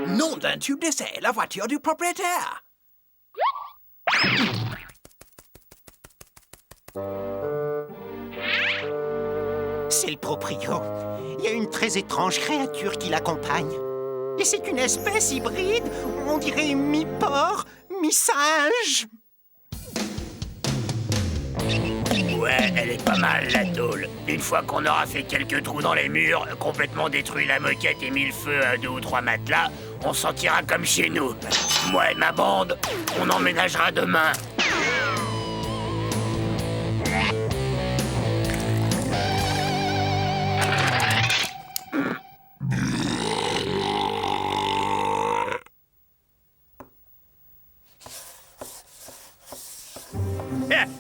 Nom d'un tube d'essai, la voiture du propriétaire. C'est le proprio. Il y a une très étrange créature qui l'accompagne. Et c'est une espèce hybride, on dirait mi-porc, mi-singe. Ouais, elle est pas mal, la tôle. Une fois qu'on aura fait quelques trous dans les murs, complètement détruit la moquette et mis le feu à 2 ou 3 matelas, on s'en sentira comme chez nous. Moi et ma bande, on emménagera demain.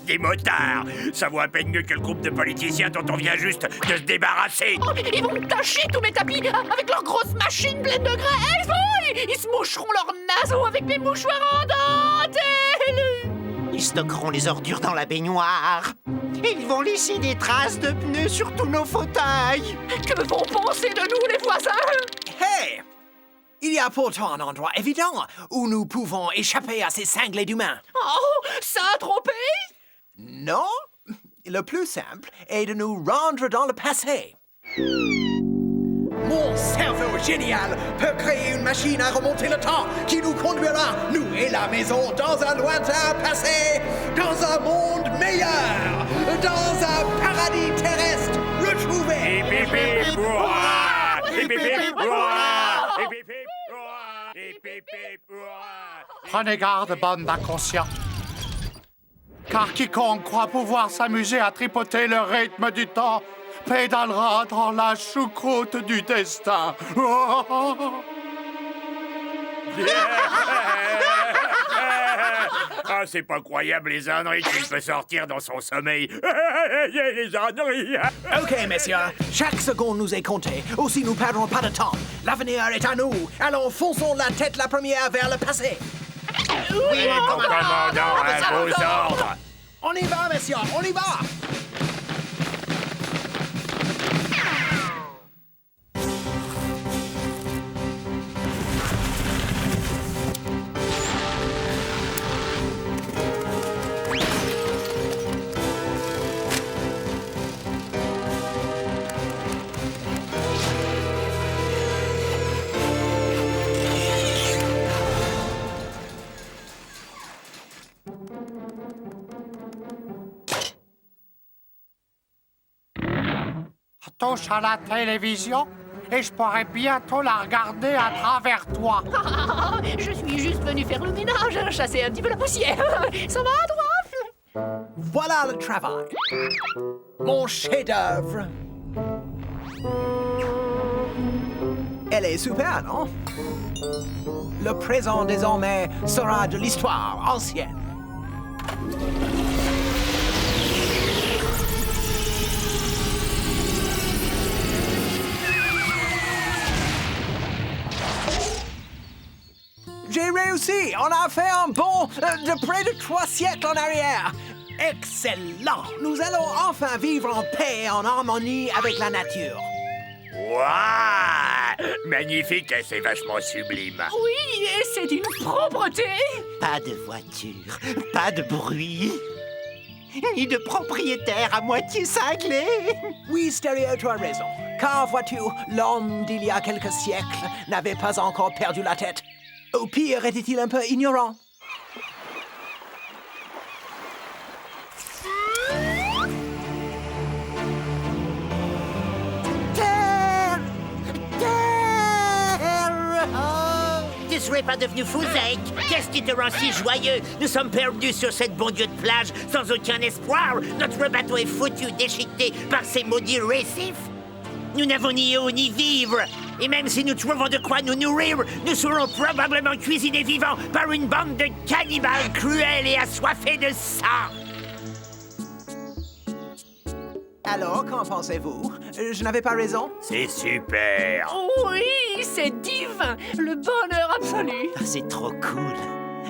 Des motards! Ça vaut à peine mieux que le groupe de politiciens dont on vient juste de se débarrasser! Oh, ils vont tâcher tous mes tapis avec leurs grosses machines pleines de graisse. Oh, ils se moucheront leurs naseaux avec mes mouchoirs en dentelle. Ils stockeront les ordures dans la baignoire. Et ils vont laisser des traces de pneus sur tous nos fauteuils. Que vont penser de nous, les voisins? Hey! Il y a pourtant un endroit évident où nous pouvons échapper à ces cinglés d'humains. Oh, ça a trompé? Non, le plus simple est de nous rendre dans le passé. Mon cerveau génial peut créer une machine à remonter le temps qui nous conduira, nous et la maison, dans un lointain passé, dans un monde meilleur, dans un paradis terrestre retrouvé. Prenez garde, bande d'inconscients. Car quiconque croit pouvoir s'amuser à tripoter le rythme du temps pédalera dans la choucroute du destin. Ah, c'est pas croyable les âneries qu'il peut sortir dans son sommeil. Les âneries. Ok, messieurs, chaque seconde nous est comptée. Aussi, nous perdrons pas de temps. L'avenir est à nous. Alors, fonçons la tête la première vers le passé. Oui, commandant, à vos ordres. On y va, messieurs, on y va. Touche à la télévision et je pourrais bientôt la regarder à travers toi. Je suis juste venu faire le ménage, chasser un petit peu la poussière. Ça va, toi? Voilà le travail. Mon chef-d'œuvre. Elle est super, non? Le présent, désormais, sera de l'histoire ancienne. J'ai réussi! On a fait un bond de près de 3 siècles en arrière! Excellent! Nous allons enfin vivre en paix et en harmonie avec la nature. Waouh! Magnifique, c'est vachement sublime. Oui, et c'est d'une propreté. Pas de voiture, pas de bruit, ni de propriétaire à moitié cinglé. Oui, Stéréo, tu as raison. Car, vois-tu, l'homme d'il y a quelques siècles n'avait pas encore perdu la tête. Au pire, était-il un peu ignorant? Terre! Tu serais pas devenu fou, Zeke? Qu'est-ce qui te rend si joyeux? Nous sommes perdus sur cette bon Dieu de plage, sans aucun espoir. Notre bateau est foutu, déchiqueté par ces maudits récifs. Nous n'avons ni eau ni vivre. Et même si nous trouvons de quoi nous nourrir, nous serons probablement cuisinés vivants par une bande de cannibales cruels et assoiffés de sang. Alors, qu'en pensez-vous? Je n'avais pas raison? C'est super. Oui, c'est divin. Le bonheur absolu. Ah, c'est trop cool.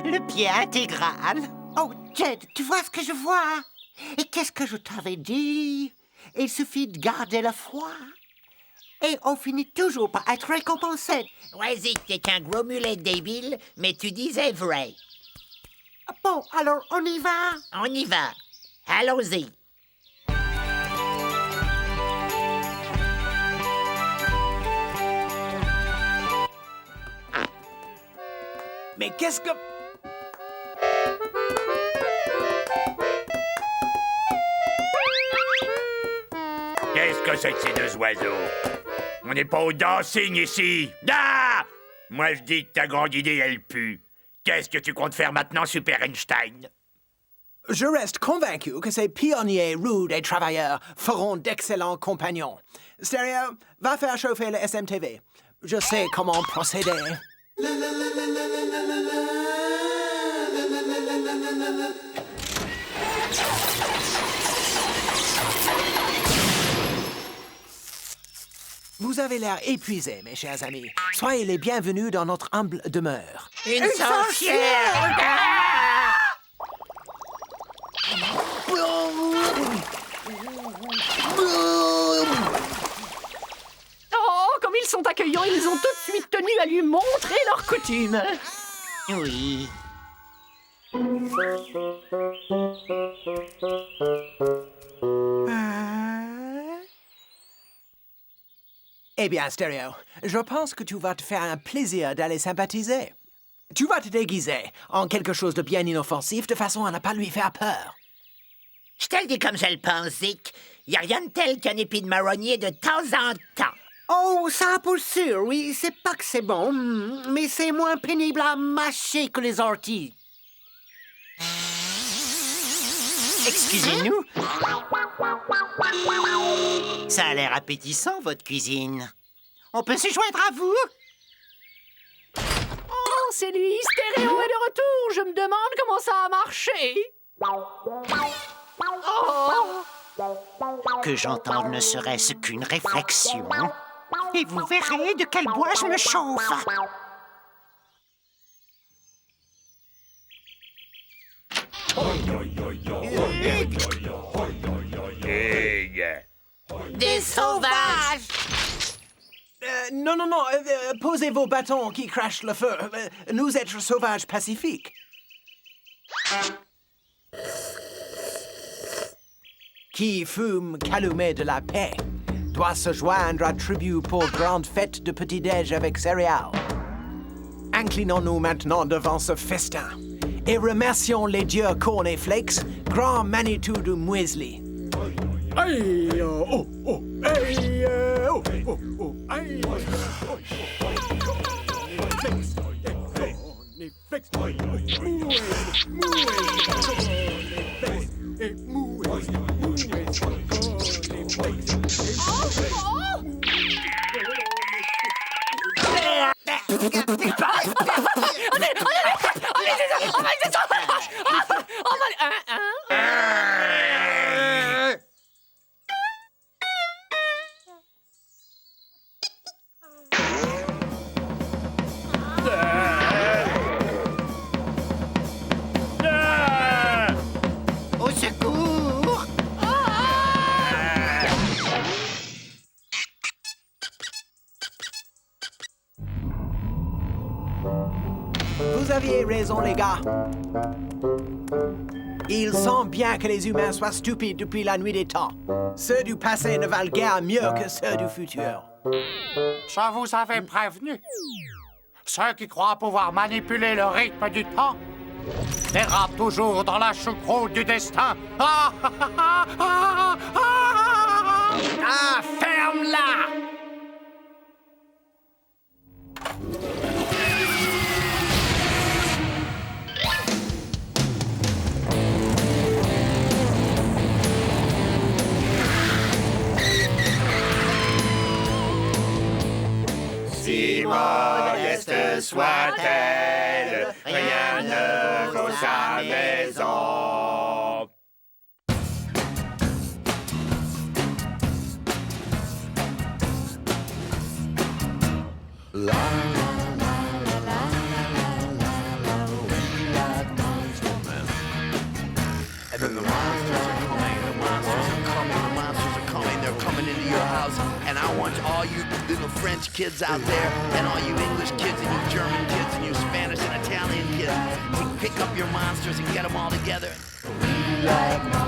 Le pied intégral. Oh, Jed, tu vois ce que je vois? Et qu'est-ce que je t'avais dit? Il suffit de garder le froid. Et on finit toujours par être récompensé. Ouais, Zik, t'es qu'un gros mulet débile, mais tu disais vrai. Bon, alors on y va? On y va. Allons-y. Mais qu'est-ce que... Qu'est-ce que c'est que ces deux oiseaux? On n'est pas au dancing ici. Ah! Moi, je dis que ta grande idée, elle pue. Qu'est-ce que tu comptes faire maintenant, Super Einstein? Je reste convaincu que ces pionniers rudes et travailleurs feront d'excellents compagnons. Stereo, va faire chauffer le SMTV. Je sais comment procéder. Vous avez l'air épuisés, mes chers amis. Soyez les bienvenus dans notre humble demeure. Une sorcière! Oh, comme ils sont accueillants, ils ont tout de suite tenu à lui montrer leurs coutumes. Oui. Eh bien, Stereo, je pense que tu vas te faire un plaisir d'aller sympathiser. Tu vas te déguiser en quelque chose de bien inoffensif de façon à ne pas lui faire peur. Je te le dis comme je le pense, Zik. Y a rien de tel qu'un épi de marronnier de temps en temps. Oh, ça pour sûr, oui, c'est pas que c'est bon, mais c'est moins pénible à mâcher que les orties. Excusez-nous. Ça a l'air appétissant, votre cuisine. On peut se joindre à vous? Oh, c'est lui, Stéréo est de retour. Je me demande comment ça a marché. Oh. Que j'entende ne serait-ce qu'une réflexion. Et vous verrez de quel bois je me chauffe. Des sauvages! Non, posez vos bâtons qui crachent le feu. Nous êtres sauvages pacifiques. Qui fume calumet de la paix doit se joindre à tribu pour grande fête de petit-déj avec céréales. Inclinons-nous maintenant devant ce festin et remercions les dieux Cornflakes, grand Manitou du muesli. Aïe, oh, oh, aïe, oh, oh, oh, aïe, oh, Au secours! Vous aviez raison, les gars. Il semble bien que les humains soient stupides depuis la nuit des temps. Ceux du passé ne valent guère mieux que ceux du futur. Je vous avais prévenu. Ceux qui croient pouvoir manipuler le rythme du temps dérapent toujours dans la choucroute du destin. Ah, ah, ah, ah, ah, Ah, ferme-la! Si modeste soit-elle, rien ne vaut sa maison. And then the monsters are coming, the monsters are coming, the monsters are coming, they're coming into your house, and I I want all you little French kids out there, and all you English kids, and you German kids, and you Spanish and Italian kids, to pick up your monsters and get them all together. We like